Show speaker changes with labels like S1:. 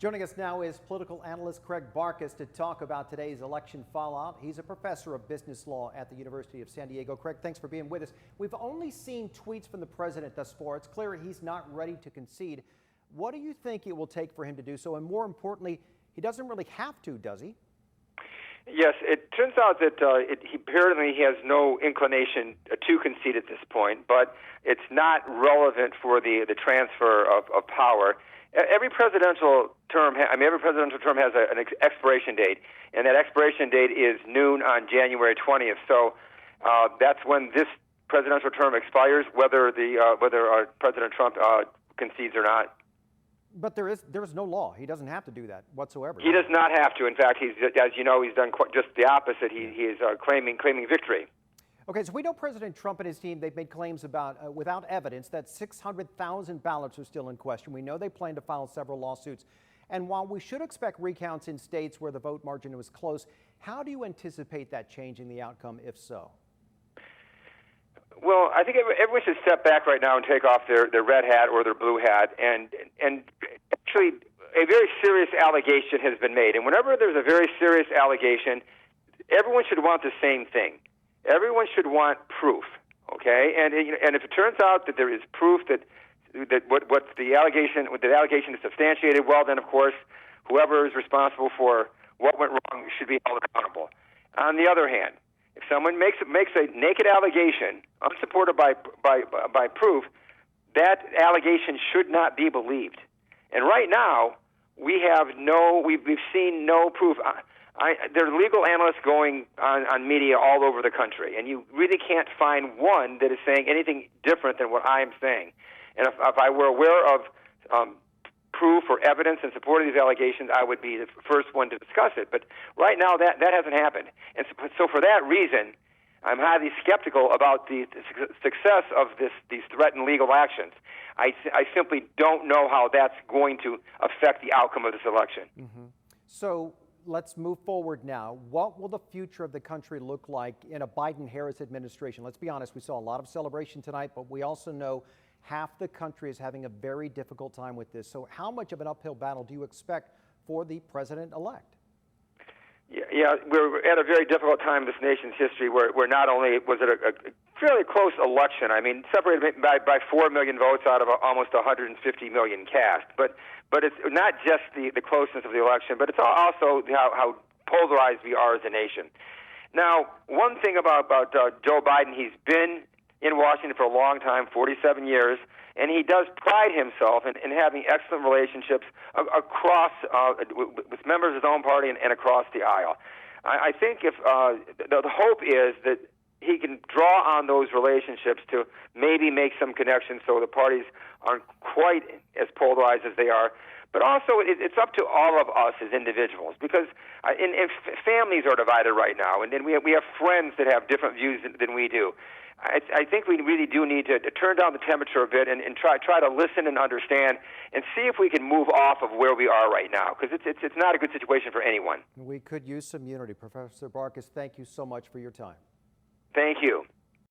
S1: Joining us now is political analyst Craig Barkacs to talk about today's election fallout. He's a professor of business law at the University of San Diego. Craig, thanks for being with us. We've only seen tweets from the president thus far. It's clear he's not ready to concede. What do you think it will take for him to do so? And more importantly, he doesn't really have to, does he?
S2: Yes, it turns out that he apparently has no inclination to concede at this point, but it's not relevant for the transfer of power. Every presidential term, has an expiration date, and that expiration date is noon on January 20th. So that's when this presidential term expires, whether President Trump concedes or not.
S1: But there is no law. He doesn't have to do that whatsoever.
S2: He does not have to. In fact, as you know, he's done just the opposite. He is claiming victory.
S1: Okay, so we know President Trump and his team, they've made claims about, without evidence, that 600,000 ballots are still in question. We know they plan to file several lawsuits. And while we should expect recounts in states where the vote margin was close, how do you anticipate that changing the outcome, if so?
S2: Well, I think everyone should step back right now and take off their red hat or their blue hat. And actually, a very serious allegation has been made. And whenever there's a very serious allegation, everyone should want the same thing. Everyone should want proof, okay? And if it turns out that there is proof that what the allegation is substantiated, well, then of course, whoever is responsible for what went wrong should be held accountable. On the other hand, if someone makes a naked allegation unsupported by proof, that allegation should not be believed. And right now, we've seen no proof. There are legal analysts going on media all over the country, and you really can't find one that is saying anything different than what I am saying. And if I were aware of proof or evidence in support of these allegations, I would be the first one to discuss it. But right now, that hasn't happened. And so for that reason, I'm highly skeptical about the success of these threatened legal actions. I simply don't know how that's going to affect the outcome of this election.
S1: Mm-hmm. So let's move forward now. What will the future of the country look like in a Biden-Harris administration? Let's be honest, we saw a lot of celebration tonight, but we also know half the country is having a very difficult time with this. So how much of an uphill battle do you expect for the president-elect?
S2: Yeah, we're at a very difficult time in this nation's history where not only was it a fairly close election, I mean, separated by 4 million votes out of almost 150 million cast, but it's not just the closeness of the election, but it's also how polarized we are as a nation. Now, one thing about Joe Biden, he's been in Washington for a long time, 47 years, and he does pride himself in having excellent relationships across with members of his own party and across the aisle. I think if the hope is that he can draw on those relationships to maybe make some connections so the parties aren't quite as polarized as they are. But also, it's up to all of us as individuals, because families are divided right now, and then we have friends that have different views than we do. I think we really do need to turn down the temperature a bit and try to listen and understand and see if we can move off of where we are right now, because it's not a good situation for anyone.
S1: We could use some unity. Professor Barkacs, thank you so much for your time.
S2: Thank you.